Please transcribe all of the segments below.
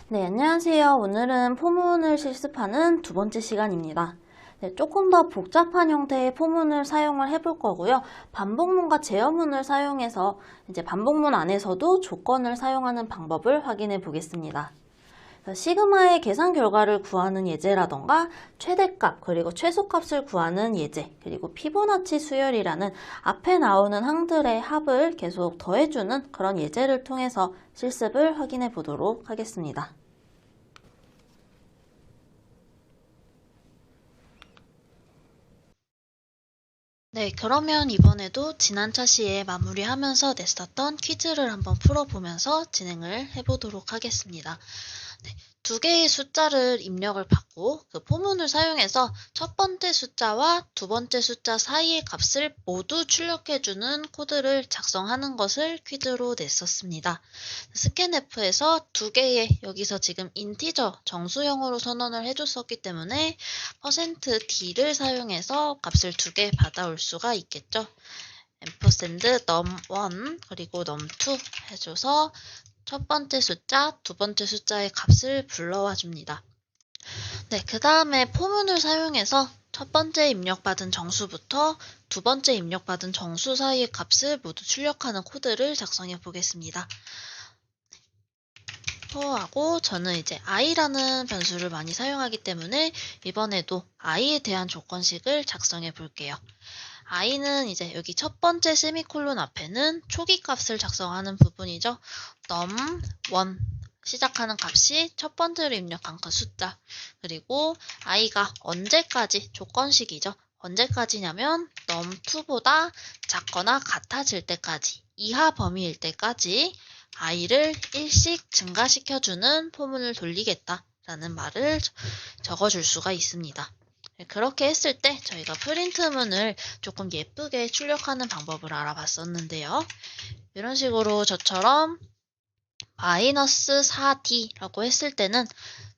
네, 안녕하세요. 오늘은 포문을 실습하는 두 번째 시간입니다. 네, 조금 더 복잡한 형태의 포문을 사용을 해볼 거고요. 반복문과 제어문을 사용해서 이제 반복문 안에서도 조건을 사용하는 방법을 확인해 보겠습니다. 시그마의 계산 결과를 구하는 예제라던가 최대값 그리고 최소값을 구하는 예제 그리고 피보나치 수열이라는 앞에 나오는 항들의 합을 계속 더해주는 그런 예제를 통해서 실습을 확인해 보도록 하겠습니다. 네, 그러면 이번에도 지난 차시에 마무리하면서 냈었던 퀴즈를 한번 풀어보면서 진행을 해보도록 하겠습니다. 네, 두 개의 숫자를 입력을 받고 그 포문을 사용해서 첫 번째 숫자와 두 번째 숫자 사이의 값을 모두 출력해주는 코드를 작성하는 것을 퀴즈로 냈었습니다. 스캔F에서 두 개의 여기서 지금 인티저 정수형으로 선언을 해줬었기 때문에 %d를 사용해서 값을 두 개 받아올 수가 있겠죠. ampersand num1 그리고 num2 해줘서 첫 번째 숫자, 두 번째 숫자의 값을 불러와 줍니다. 네, 그 다음에 포문을 사용해서 첫 번째 입력받은 정수부터 두 번째 입력받은 정수 사이의 값을 모두 출력하는 코드를 작성해 보겠습니다. 하고 저는 이제 i라는 변수를 많이 사용하기 때문에 이번에도 i에 대한 조건식을 작성해 볼게요. i는 이제 여기 첫 번째 세미콜론 앞에는 초기 값을 작성하는 부분이죠. num1 시작하는 값이 첫 번째로 입력한 그 숫자 그리고 i가 언제까지 조건식이죠. 언제까지냐면 num2보다 작거나 같아질 때까지 이하 범위일 때까지 i를 1씩 증가시켜주는 포문을 돌리겠다라는 말을 적어줄 수가 있습니다. 그렇게 했을 때 저희가 프린트문을 조금 예쁘게 출력하는 방법을 알아봤었는데요. 이런 식으로 저처럼 마이너스 4d라고 했을 때는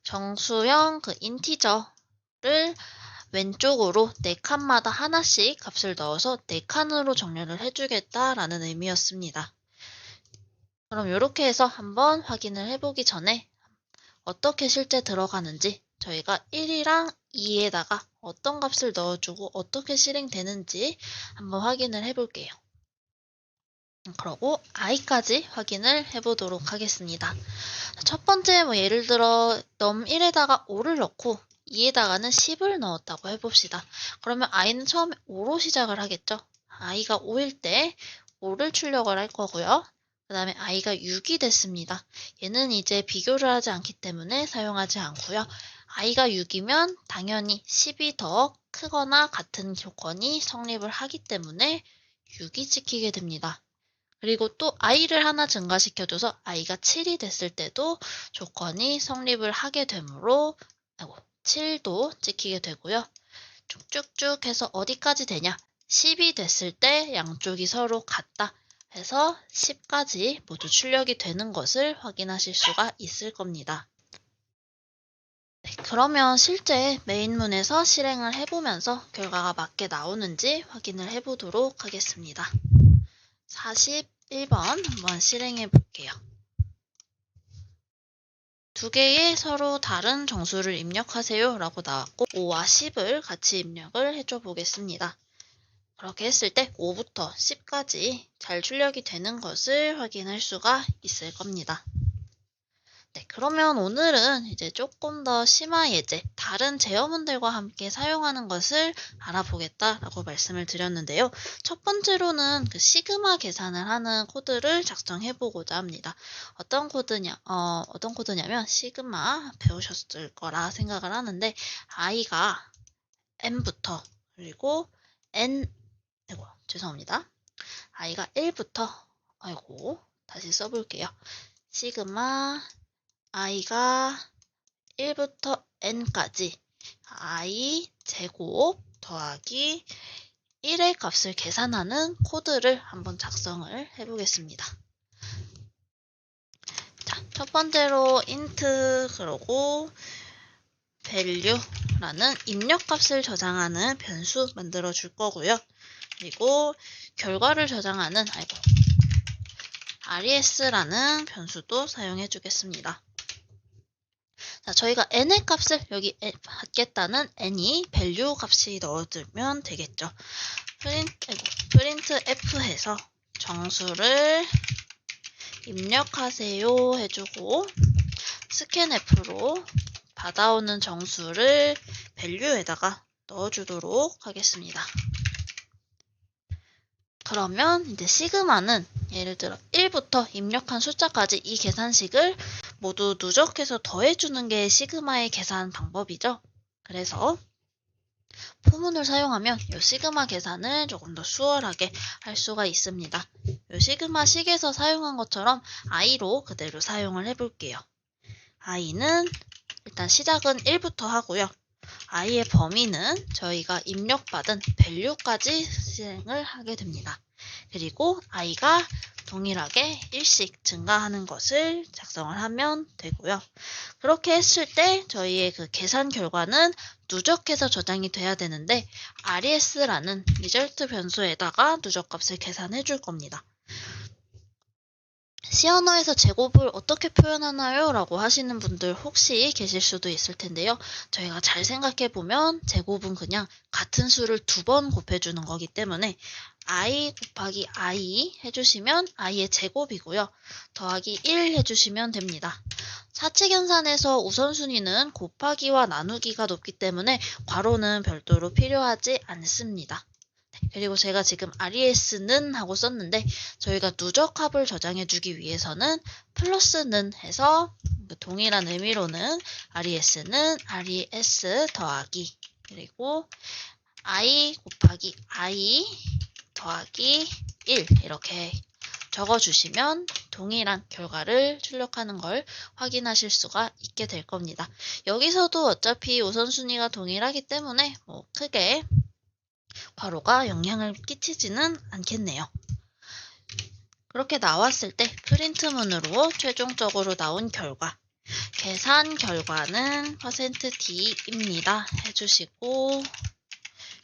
정수형 그 인티저를 왼쪽으로 4칸마다 하나씩 값을 넣어서 4칸으로 정렬을 해주겠다라는 의미였습니다. 그럼 이렇게 해서 한번 확인을 해보기 전에 어떻게 실제 들어가는지 저희가 1이랑 2에다가 어떤 값을 넣어주고 어떻게 실행되는지 한번 확인을 해볼게요. 그러고 i까지 확인을 해보도록 하겠습니다. 첫 번째 예를 들어 num1에다가 5를 넣고 2에다가는 10을 넣었다고 해봅시다. 그러면 i는 처음에 5로 시작을 하겠죠. i가 5일 때 5를 출력을 할 거고요. 그 다음에 i가 6이 됐습니다. 얘는 이제 비교를 하지 않기 때문에 사용하지 않고요. i가 6이면 당연히 10이 더 크거나 같은 조건이 성립을 하기 때문에 6이 찍히게 됩니다. 그리고 또 i를 하나 증가시켜줘서 i가 7이 됐을 때도 조건이 성립을 하게 되므로 7도 찍히게 되고요. 쭉쭉쭉 해서 어디까지 되냐? 10이 됐을 때 양쪽이 서로 같다 해서 10까지 모두 출력이 되는 것을 확인하실 수가 있을 겁니다. 네, 그러면 실제 메인문에서 실행을 해보면서 결과가 맞게 나오는지 확인을 해보도록 하겠습니다. 41번 한번 실행해 볼게요. 두 개의 서로 다른 정수를 입력하세요 라고 나왔고 5와 10을 같이 입력을 해줘 보겠습니다. 그렇게 했을 때 5부터 10까지 잘 출력이 되는 것을 확인할 수가 있을 겁니다. 네, 그러면 오늘은 이제 조금 더 심화 예제, 다른 제어문들과 함께 사용하는 것을 알아보겠다라고 말씀을 드렸는데요. 첫 번째로는 그 시그마 계산을 하는 코드를 작성해 보고자 합니다. 어떤 코드냐면 시그마 배우셨을 거라 생각을 하는데 i가 n부터 그리고 죄송합니다. i가 1부터 다시 써볼게요. 시그마 i가 1부터 n까지 i 제곱 더하기 1의 값을 계산하는 코드를 한번 작성을 해보겠습니다. 자, 첫 번째로 int 그러고 value라는 입력값을 저장하는 변수 만들어 줄 거고요. 그리고 결과를 저장하는 res라는 변수도 사용해 주겠습니다. 자, 저희가 n의 값을 여기 받겠다는 n이 value 값이 넣어두면 되겠죠. 프린트 f 해서 정수를 입력하세요 해주고 scanf로 받아오는 정수를 value에다가 넣어주도록 하겠습니다. 그러면 이제 시그마는 예를 들어 1부터 입력한 숫자까지 이 계산식을 모두 누적해서 더해주는 게 시그마의 계산 방법이죠. 그래서 포문을 사용하면 이 시그마 계산을 조금 더 수월하게 할 수가 있습니다. 이 시그마 식에서 사용한 것처럼 i로 그대로 사용을 해볼게요. i는 일단 시작은 1부터 하고요. i의 범위는 저희가 입력받은 value까지 실행을 하게 됩니다. 그리고 i가 동일하게 1씩 증가하는 것을 작성을 하면 되고요. 그렇게 했을 때 저희의 그 계산 결과는 누적해서 저장이 돼야 되는데 res라는 result 변수에다가 누적값을 계산해 줄 겁니다. C 언어에서 제곱을 어떻게 표현하나요? 라고 하시는 분들 혹시 계실 수도 있을 텐데요. 저희가 잘 생각해보면 제곱은 그냥 같은 수를 2번 곱해주는 거기 때문에 i 곱하기 i 해주시면 i의 제곱이고요. 더하기 1 해주시면 됩니다. 사칙연산에서 우선순위는 곱하기와 나누기가 높기 때문에 괄호는 별도로 필요하지 않습니다. 그리고 제가 지금 res는 하고 썼는데 저희가 누적합을 저장해주기 위해서는 플러스는 해서 동일한 의미로는 res는 res 더하기 그리고 i 곱하기 i 더하기 1 이렇게 적어주시면 동일한 결과를 출력하는 걸 확인하실 수가 있게 될 겁니다. 여기서도 어차피 우선순위가 동일하기 때문에 크게 괄호가 영향을 끼치지는 않겠네요. 그렇게 나왔을 때 프린트문으로 최종적으로 나온 결과 계산 결과는 %d입니다 해주시고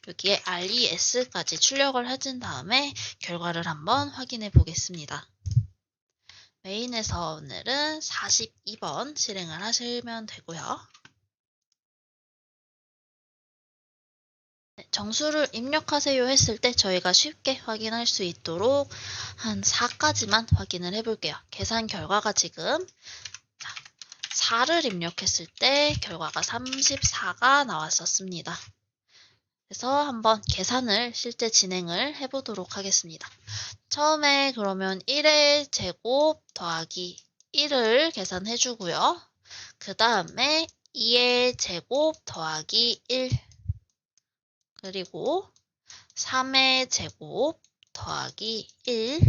여기에 res까지 출력을 해준 다음에 결과를 한번 확인해 보겠습니다. 메인에서 오늘은 42번 실행을 하시면 되고요. 정수를 입력하세요 했을 때 저희가 쉽게 확인할 수 있도록 한 4까지만 확인을 해볼게요. 계산 결과가 지금 4를 입력했을 때 결과가 34가 나왔었습니다. 그래서 한번 계산을 실제 진행을 해보도록 하겠습니다. 처음에 그러면 1의 제곱 더하기 1을 계산해주고요. 그 다음에 2의 제곱 더하기 1 그리고 3의 제곱 더하기 1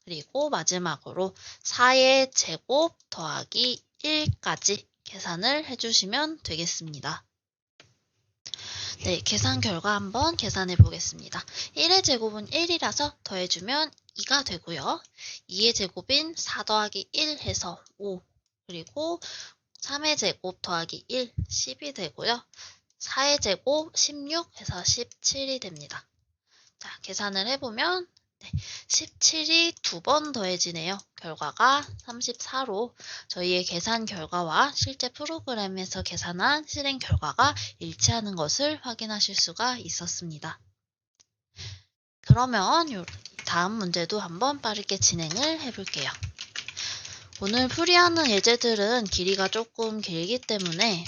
그리고 마지막으로 4의 제곱 더하기 1까지 계산을 해주시면 되겠습니다. 네, 계산 결과 한번 계산해 보겠습니다. 1의 제곱은 1이라서 더해주면 2가 되고요. 2의 제곱인 4 더하기 1 해서 5 그리고 3의 제곱 더하기 1, 10이 되고요. 4의 제곱 16 해서 17이 됩니다. 자, 계산을 해보면 17이 2번 더해지네요. 결과가 34로 저희의 계산 결과와 실제 프로그램에서 계산한 실행 결과가 일치하는 것을 확인하실 수가 있었습니다. 그러면 다음 문제도 한번 빠르게 진행을 해볼게요. 오늘 풀이하는 예제들은 길이가 조금 길기 때문에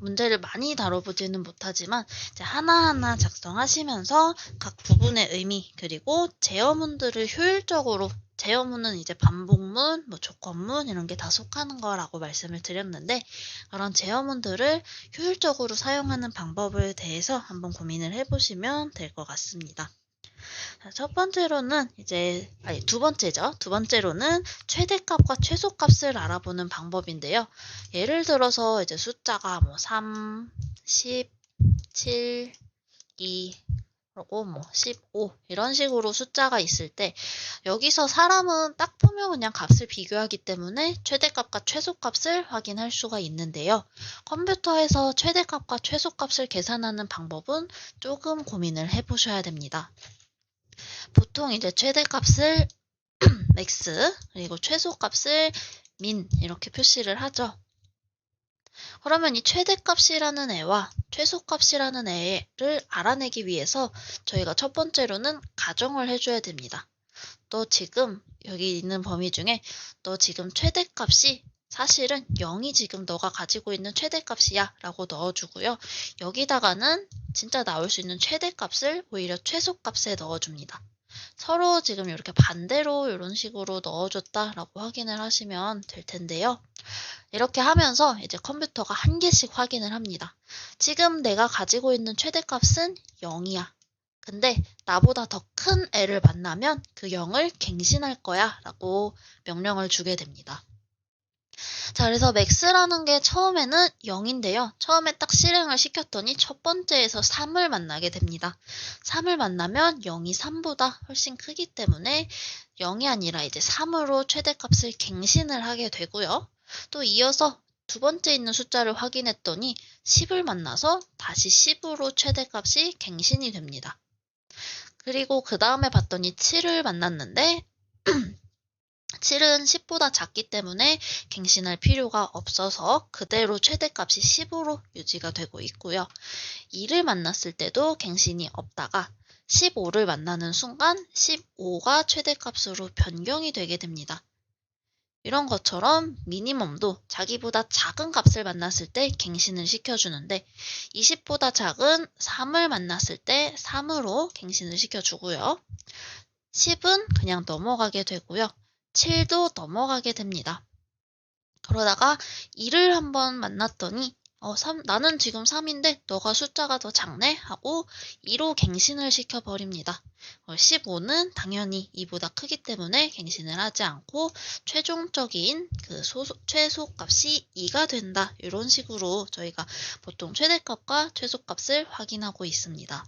문제를 많이 다뤄보지는 못하지만 하나하나 작성하시면서 각 부분의 의미 그리고 제어문들을 효율적으로 제어문은 이제 반복문, 조건문 이런 게 다 속하는 거라고 말씀을 드렸는데 그런 제어문들을 효율적으로 사용하는 방법에 대해서 한번 고민을 해보시면 될 것 같습니다. 첫 번째로는 두 번째죠. 두 번째로는 최대값과 최소값을 알아보는 방법인데요. 예를 들어서 숫자가 3, 10, 7, 2, 그리고 15 이런 식으로 숫자가 있을 때 여기서 사람은 딱 보면 그냥 값을 비교하기 때문에 최대값과 최소값을 확인할 수가 있는데요. 컴퓨터에서 최대값과 최소값을 계산하는 방법은 조금 고민을 해보셔야 됩니다. 보통 최대값을 max 그리고 최소값을 min 이렇게 표시를 하죠. 그러면 이 최대값이라는 애와 최소값이라는 애를 알아내기 위해서 저희가 첫 번째로는 가정을 해줘야 됩니다. 너 지금 여기 있는 범위 중에 너 지금 최대값이 사실은 0이 지금 너가 가지고 있는 최대값이야 라고 넣어주고요. 여기다가는 진짜 나올 수 있는 최대값을 오히려 최소값에 넣어줍니다. 서로 지금 이렇게 반대로 이런 식으로 넣어줬다라고 확인을 하시면 될 텐데요. 이렇게 하면서 이제 컴퓨터가 한 개씩 확인을 합니다. 지금 내가 가지고 있는 최대값은 0이야. 근데 나보다 더 큰 애를 만나면 그 0을 갱신할 거야 라고 명령을 주게 됩니다. 자, 그래서 max라는 게 처음에는 0인데요. 처음에 딱 실행을 시켰더니 첫 번째에서 3을 만나게 됩니다. 3을 만나면 0이 3보다 훨씬 크기 때문에 0이 아니라 이제 3으로 최대값을 갱신을 하게 되고요. 또 이어서 두 번째 있는 숫자를 확인했더니 10을 만나서 다시 10으로 최대값이 갱신이 됩니다. 그리고 그 다음에 봤더니 7을 만났는데 7은 10보다 작기 때문에 갱신할 필요가 없어서 그대로 최대값이 10으로 유지가 되고 있고요. 2를 만났을 때도 갱신이 없다가 15를 만나는 순간 15가 최대값으로 변경이 되게 됩니다. 이런 것처럼 미니멈도 자기보다 작은 값을 만났을 때 갱신을 시켜주는데 20보다 작은 3을 만났을 때 3으로 갱신을 시켜주고요. 10은 그냥 넘어가게 되고요. 7도 넘어가게 됩니다. 그러다가 2를 한번 만났더니 나는 지금 3인데 너가 숫자가 더 작네? 하고 2로 갱신을 시켜버립니다. 15는 당연히 2보다 크기 때문에 갱신을 하지 않고 최종적인 그 최소값이 2가 된다. 이런 식으로 저희가 보통 최대값과 최소값을 확인하고 있습니다.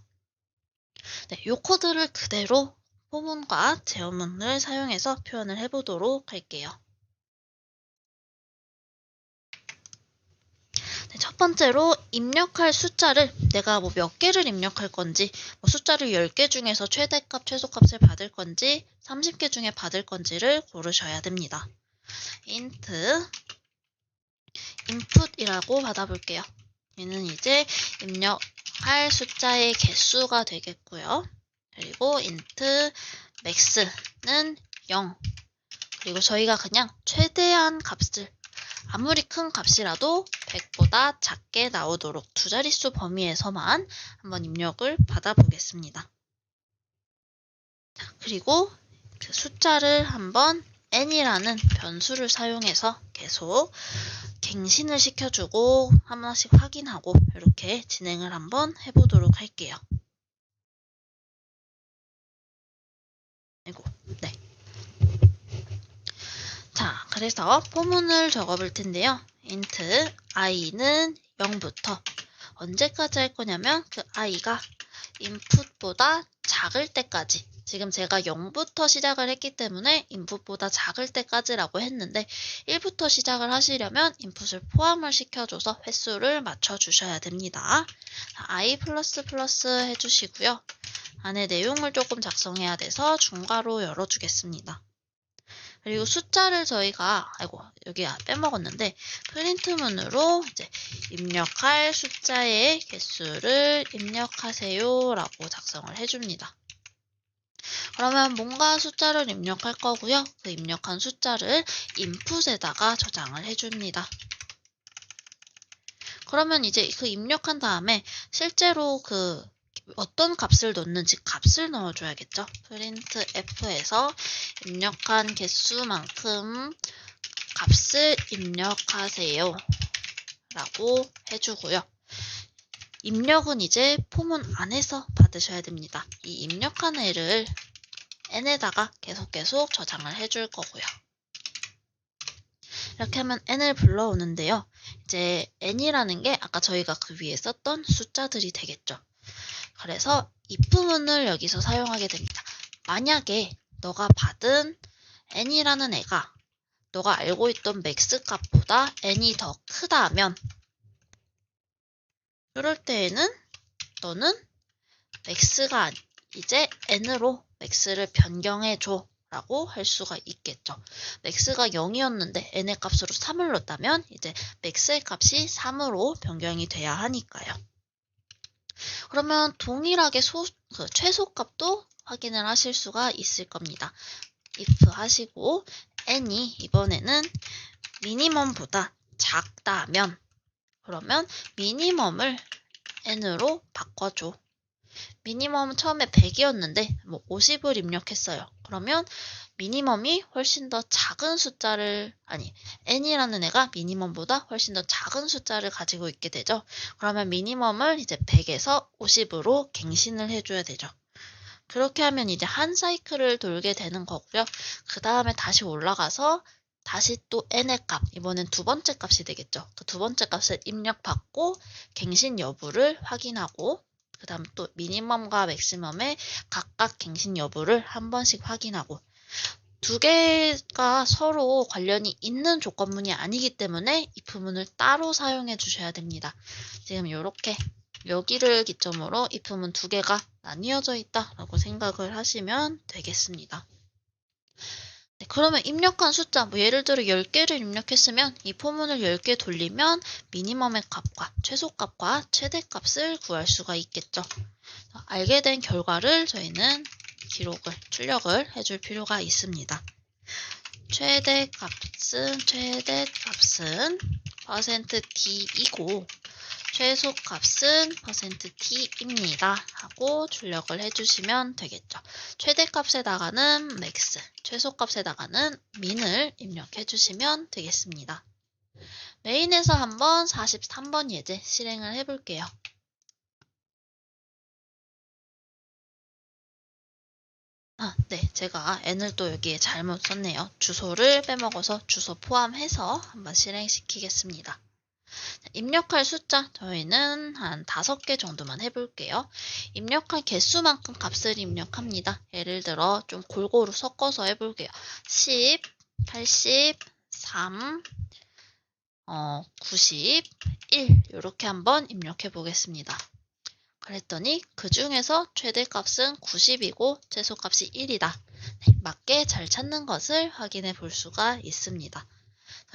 네, 이 코드를 그대로 포문과 제어문을 사용해서 표현을 해보도록 할게요. 네, 첫 번째로 입력할 숫자를 내가 뭐 몇 개를 입력할 건지 뭐 숫자를 10개 중에서 최대값, 최소값을 받을 건지 30개 중에 받을 건지를 고르셔야 됩니다. int input이라고 받아볼게요. 얘는 이제 입력할 숫자의 개수가 되겠고요. 그리고 int max는 0 그리고 저희가 그냥 최대한 값을 아무리 큰 값이라도 100보다 작게 나오도록 두 자릿수 범위에서만 한번 입력을 받아보겠습니다. 그리고 그 숫자를 한번 n이라는 변수를 사용해서 계속 갱신을 시켜주고 하나씩 확인하고 이렇게 진행을 한번 해보도록 할게요. 네. 자, 그래서 포문을 적어볼 텐데요. int i는 0부터 언제까지 할 거냐면 그 i가 input보다 작을 때까지 지금 제가 0부터 시작을 했기 때문에 input보다 작을 때까지라고 했는데 1부터 시작을 하시려면 input을 포함을 시켜줘서 횟수를 맞춰주셔야 됩니다. i++ 해주시고요. 안에 내용을 조금 작성해야 돼서 중괄호 열어주겠습니다. 그리고 숫자를 저희가 여기 빼먹었는데 프린트문으로 이제 입력할 숫자의 개수를 입력하세요 라고 작성을 해줍니다. 그러면 뭔가 숫자를 입력할 거고요. 그 입력한 숫자를 인풋에다가 저장을 해줍니다. 그러면 이제 그 입력한 다음에 실제로 그 어떤 값을 넣는지 값을 넣어줘야겠죠. printf에서 입력한 개수만큼 값을 입력하세요 라고 해주고요. 입력은 이제 포문 안에서 받으셔야 됩니다. 이 입력한 애를 n에다가 계속 저장을 해줄 거고요. 이렇게 하면 n을 불러오는데요. 이제 n이라는 게 아까 저희가 그 위에 썼던 숫자들이 되겠죠. 그래서 if문을 여기서 사용하게 됩니다. 만약에 너가 받은 n이라는 애가 너가 알고 있던 max 값보다 n이 더 크다면 그럴 때에는 너는 max가 이제 n으로 max를 변경해줘 라고 할 수가 있겠죠. max가 0이었는데 n의 값으로 3을 넣었다면 이제 max의 값이 3으로 변경이 돼야 하니까요. 그러면 동일하게 최소값도 확인을 하실 수가 있을 겁니다. if 하시고 n이 이번에는 미니멈보다 작다면 그러면 미니멈을 n으로 바꿔줘. 미니멈은 처음에 100이었는데 50을 입력했어요. 그러면 미니멈이 훨씬 더 작은 숫자를 n이라는 애가 미니멈보다 훨씬 더 작은 숫자를 가지고 있게 되죠. 그러면 미니멈을 이제 100에서 50으로 갱신을 해줘야 되죠. 그렇게 하면 이제 한 사이클을 돌게 되는 거고요. 그 다음에 다시 올라가서 다시 또 n의 값, 이번엔 두 번째 값이 되겠죠. 그 두 번째 값을 입력받고 갱신 여부를 확인하고 그 다음 또 미니멈과 맥시멈의 각각 갱신 여부를 한 번씩 확인하고 두 개가 서로 관련이 있는 조건문이 아니기 때문에 if문을 따로 사용해 주셔야 됩니다. 지금 이렇게 여기를 기점으로 if문 두 개가 나뉘어져 있다라고 생각을 하시면 되겠습니다. 네, 그러면 입력한 숫자, 예를 들어 10개를 입력했으면 이 포문을 10개 돌리면 미니멈의 값과 최소값과 최대값을 구할 수가 있겠죠. 알게 된 결과를 저희는 출력을 해줄 필요가 있습니다. 최대값은 %d이고 최소값은 %t입니다. 하고 출력을 해주시면 되겠죠. 최대값에다가는 max, 최소값에다가는 min을 입력해 주시면 되겠습니다. 메인에서 한번 43번 예제 실행을 해볼게요. 네, 제가 n을 또 여기에 잘못 썼네요. 주소를 빼먹어서 주소 포함해서 한번 실행시키겠습니다. 입력할 숫자 저희는 한 5개 정도만 해볼게요. 입력할 개수만큼 값을 입력합니다. 예를 들어 좀 골고루 섞어서 해볼게요. 10, 80, 3, 90, 1 이렇게 한번 입력해 보겠습니다. 그랬더니 그 중에서 최대값은 90이고 최소값이 1이다. 맞게 잘 찾는 것을 확인해 볼 수가 있습니다.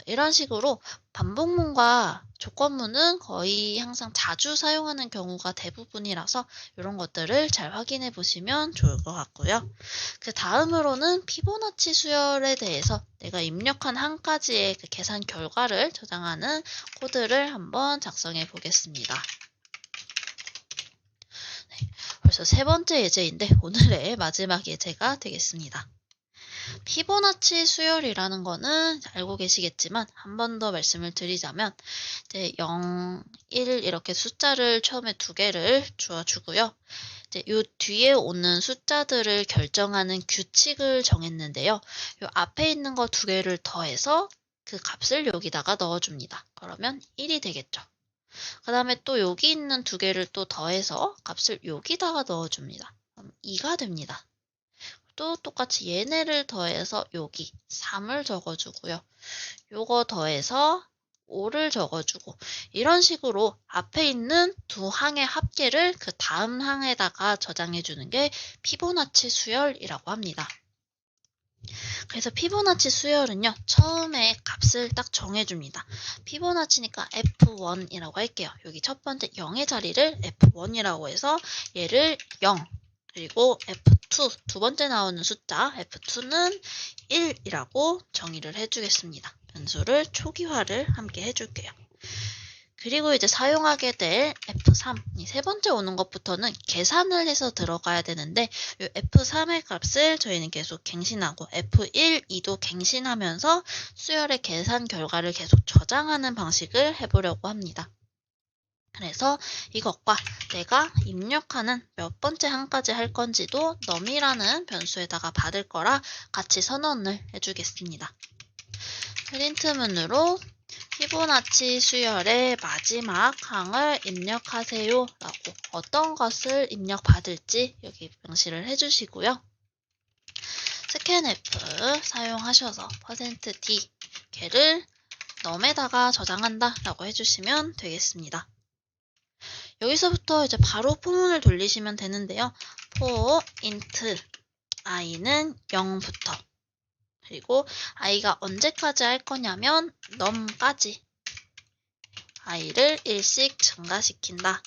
이런 식으로 반복문과 조건문은 거의 항상 자주 사용하는 경우가 대부분이라서 이런 것들을 잘 확인해 보시면 좋을 것 같고요. 그 다음으로는 피보나치 수열에 대해서 내가 입력한 한 가지의 그 계산 결과를 저장하는 코드를 한번 작성해 보겠습니다. 벌써 세 번째 예제인데 오늘의 마지막 예제가 되겠습니다. 피보나치 수열이라는 거는 알고 계시겠지만 한 번 더 말씀을 드리자면 이제 0, 1 이렇게 숫자를 처음에 두 개를 주어주고요. 이제 요 뒤에 오는 숫자들을 결정하는 규칙을 정했는데요. 요 앞에 있는 거 두 개를 더해서 그 값을 여기다가 넣어줍니다. 그러면 1이 되겠죠. 그 다음에 또 여기 있는 두 개를 또 더해서 값을 여기다가 넣어줍니다. 그럼 2가 됩니다. 또 똑같이 얘네를 더해서 여기 3을 적어주고요. 요거 더해서 5를 적어주고 이런 식으로 앞에 있는 두 항의 합계를 그 다음 항에다가 저장해주는 게 피보나치 수열이라고 합니다. 그래서 피보나치 수열은요. 처음에 값을 딱 정해줍니다. 피보나치니까 F1이라고 할게요. 여기 첫 번째 0의 자리를 F1이라고 해서 얘를 0 그리고 F2 두 번째 나오는 숫자 F2는 1이라고 정의를 해주겠습니다. 변수를 초기화를 함께 해줄게요. 그리고 이제 사용하게 될 F3, 이 세 번째 오는 것부터는 계산을 해서 들어가야 되는데 이 F3의 값을 저희는 계속 갱신하고 F1, 2도 갱신하면서 수열의 계산 결과를 계속 저장하는 방식을 해보려고 합니다. 그래서 이것과 내가 입력하는 몇 번째 항까지 할 건지도 num이라는 변수에다가 받을 거라 같이 선언을 해주겠습니다. 프린트문으로 피보나치 수열의 마지막 항을 입력하세요 라고 어떤 것을 입력받을지 여기 명시를 해주시고요. scanf 사용하셔서 %d 걔를 num에다가 저장한다 라고 해주시면 되겠습니다. 여기서부터 이제 바로 포문을 돌리시면 되는데요. for int i는 0부터 그리고 i가 언제까지 할 거냐면 num까지 i를 1씩 증가시킨다.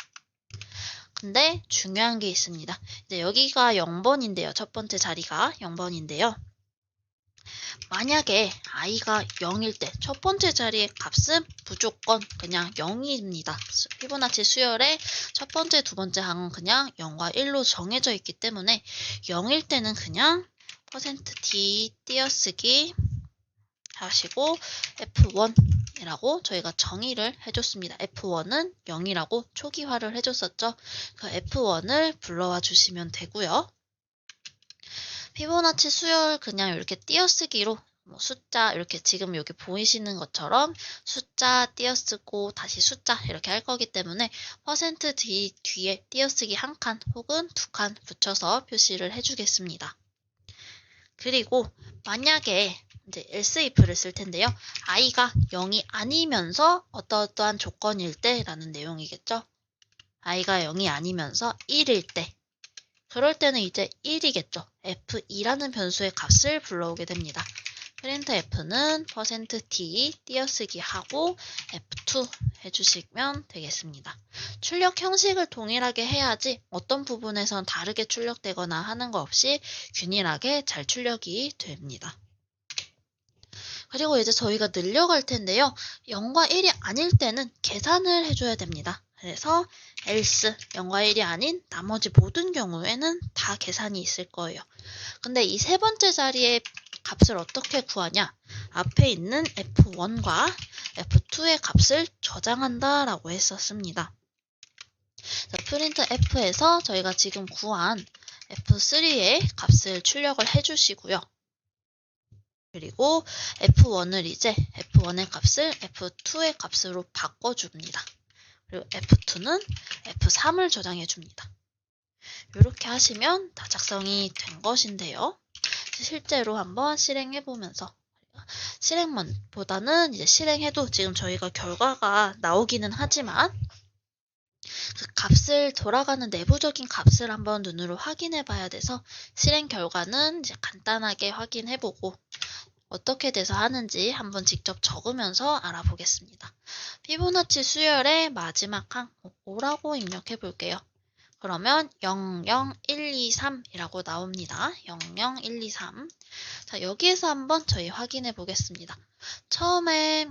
근데 중요한 게 있습니다. 이제 여기가 0번인데요. 첫 번째 자리가 0번인데요. 만약에 i가 0일 때 첫 번째 자리의 값은 무조건 그냥 0입니다. 피보나치 수열의 첫 번째, 두 번째 항은 그냥 0과 1로 정해져 있기 때문에 0일 때는 그냥 %d 띄어쓰기 하시고 F1이라고 저희가 정의를 해줬습니다. F1은 0이라고 초기화를 해줬었죠. 그 F1을 불러와 주시면 되고요. 피보나치 수열 그냥 이렇게 띄어쓰기로 숫자 이렇게 지금 여기 보이시는 것처럼 숫자 띄어쓰고 다시 숫자 이렇게 할 거기 때문에 %d 뒤에 띄어쓰기 한 칸 혹은 두 칸 붙여서 표시를 해주겠습니다. 그리고 만약에 이제 else if를 쓸 텐데요. i가 0이 아니면서 어떠한 조건일 때 라는 내용이겠죠. i가 0이 아니면서 1일 때 그럴 때는 이제 1이겠죠. f2라는 변수의 값을 불러오게 됩니다. printf는 %d 띄어쓰기 하고 f2 해주시면 되겠습니다. 출력 형식을 동일하게 해야지 어떤 부분에선 다르게 출력되거나 하는 거 없이 균일하게 잘 출력이 됩니다. 그리고 이제 저희가 늘려갈 텐데요. 0과 1이 아닐 때는 계산을 해줘야 됩니다. 그래서 else 0과 1이 아닌 나머지 모든 경우에는 다 계산이 있을 거예요. 근데 이 세 번째 자리에 값을 어떻게 구하냐? 앞에 있는 F1과 F2의 값을 저장한다 라고 했었습니다. printf에서 저희가 지금 구한 F3의 값을 출력을 해주시고요. 그리고 F1을 이제 F1의 값을 F2의 값으로 바꿔줍니다. 그리고 F2는 F3을 저장해줍니다. 이렇게 하시면 다 작성이 된 것인데요. 실제로 한번 실행해보면서 실행보다는 이제 실행해도 지금 저희가 결과가 나오기는 하지만 그 값을 돌아가는 내부적인 값을 한번 눈으로 확인해 봐야 돼서 실행 결과는 이제 간단하게 확인해보고 어떻게 돼서 하는지 한번 직접 적으면서 알아보겠습니다. 피보나치 수열의 마지막 항 5라고 입력해 볼게요. 그러면 00123이라고 나옵니다. 00123. 자, 여기에서 한번 저희 확인해 보겠습니다. 처음에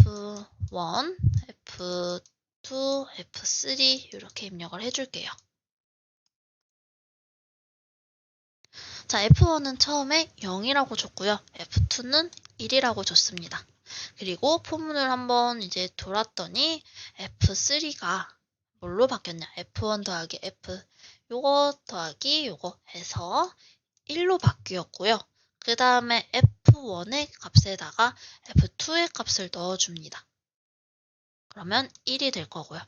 F1, F2, F3 이렇게 입력을 해줄게요. 자, F1은 처음에 0이라고 줬고요. F2는 1이라고 줬습니다. 그리고 포문을 한번 이제 돌았더니 F3가 뭘로 바뀌었냐? F1 더하기 F 요거 더하기 요거 해서 1로 바뀌었고요. 그 다음에 F1의 값에다가 F2의 값을 넣어줍니다. 그러면 1이 될 거고요.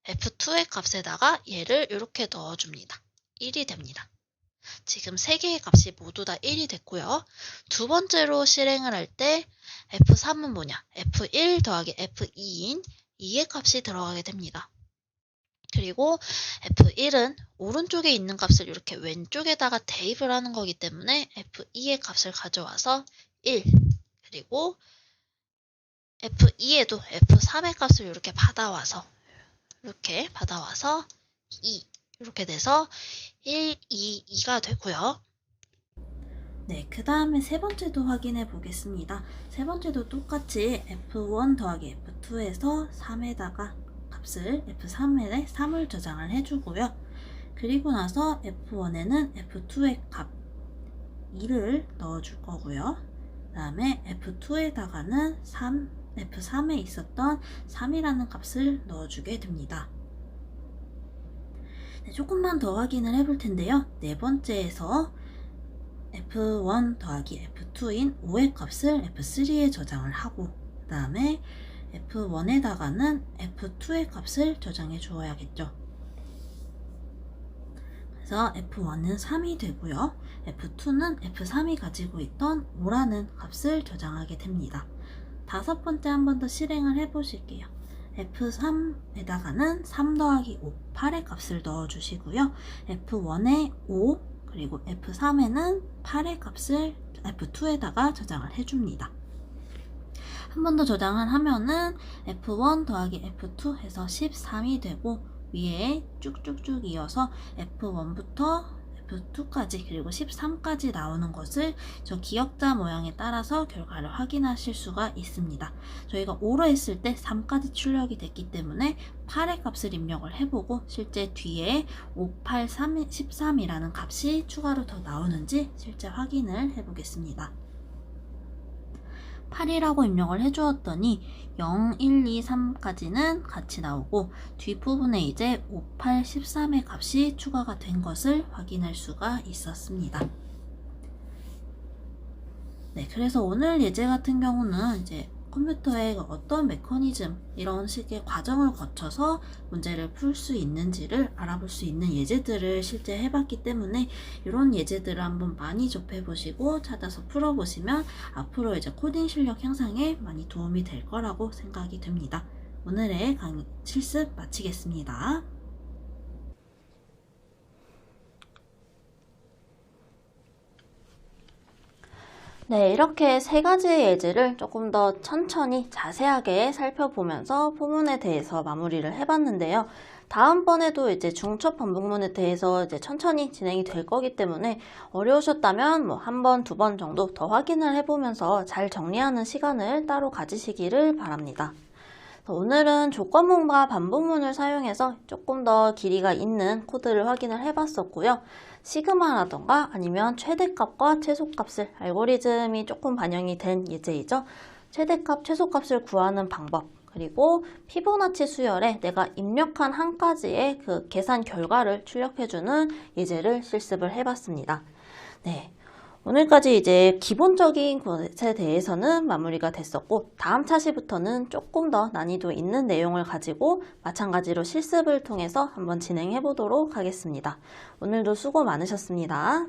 F2의 값에다가 얘를 이렇게 넣어줍니다. 1이 됩니다. 지금 세 개의 값이 모두 다 1이 됐고요. 두 번째로 실행을 할 때 F3은 뭐냐? F1 더하기 F2인 2의 값이 들어가게 됩니다. 그리고 F1은 오른쪽에 있는 값을 이렇게 왼쪽에다가 대입을 하는 거기 때문에 F2의 값을 가져와서 1, 그리고 F2에도 F3의 값을 이렇게 받아와서 2, 이렇게 돼서 1, 2, 2가 되고요. 네, 그 다음에 세 번째도 확인해 보겠습니다. 세 번째도 똑같이 F1 더하기 F2에서 3에다가 값을 F3에 3을 저장을 해주고요. 그리고 나서 F1에는 F2의 값 2를 넣어줄 거고요. 그 다음에 F2에다가는 F3에 있었던 3이라는 값을 넣어주게 됩니다. 네, 조금만 더 확인을 해볼 텐데요. 네 번째에서 F1 더하기 F2인 5의 값을 F3에 저장을 하고 그 다음에 F1에다가는 F2의 값을 저장해 주어야겠죠. 그래서 F1은 3이 되고요. F2는 F3이 가지고 있던 5라는 값을 저장하게 됩니다. 다섯 번째 한 번 더 실행을 해 보실게요. F3에다가는 3 더하기 5, 8의 값을 넣어주시고요. F1에 5, 그리고 F3에는 8의 값을 F2에다가 저장을 해줍니다. 한 번 더 저장을 하면은 F1 더하기 F2 해서 13이 되고, 위에 쭉쭉쭉 이어서 F1부터 F2까지 그리고 13까지 나오는 것을 저 기역자 모양에 따라서 결과를 확인하실 수가 있습니다. 저희가 5로 했을 때 3까지 출력이 됐기 때문에 8의 값을 입력을 해보고 실제 뒤에 5, 8, 3, 13이라는 값이 추가로 더 나오는지 실제 확인을 해보겠습니다. 8이라고 입력을 해주었더니 0, 1, 2, 3까지는 같이 나오고 뒷부분에 이제 5, 8, 13의 값이 추가가 된 것을 확인할 수가 있었습니다. 네, 그래서 오늘 예제 같은 경우는 이제 컴퓨터의 어떤 메커니즘, 이런 식의 과정을 거쳐서 문제를 풀 수 있는지를 알아볼 수 있는 예제들을 실제 해봤기 때문에 이런 예제들을 한번 많이 접해보시고 찾아서 풀어보시면 앞으로 이제 코딩 실력 향상에 많이 도움이 될 거라고 생각이 됩니다. 오늘의 실습 마치겠습니다. 네, 이렇게 세 가지의 예제를 조금 더 천천히 자세하게 살펴보면서 포문에 대해서 마무리를 해봤는데요. 다음번에도 이제 중첩 반복문에 대해서 이제 천천히 진행이 될 거기 때문에 어려우셨다면 뭐 한 번, 두 번 정도 더 확인을 해보면서 잘 정리하는 시간을 따로 가지시기를 바랍니다. 오늘은 조건문과 반복문을 사용해서 조금 더 길이가 있는 코드를 확인을 해봤었고요. 시그마라던가 아니면 최대값과 최소값을 알고리즘이 조금 반영이 된 예제이죠. 최대값, 최소값을 구하는 방법, 그리고 피보나치 수열에 내가 입력한 한 가지의 그 계산 결과를 출력해주는 예제를 실습을 해봤습니다. 네. 오늘까지 이제 기본적인 것에 대해서는 마무리가 됐었고, 다음 차시부터는 조금 더 난이도 있는 내용을 가지고 마찬가지로 실습을 통해서 한번 진행해 보도록 하겠습니다. 오늘도 수고 많으셨습니다.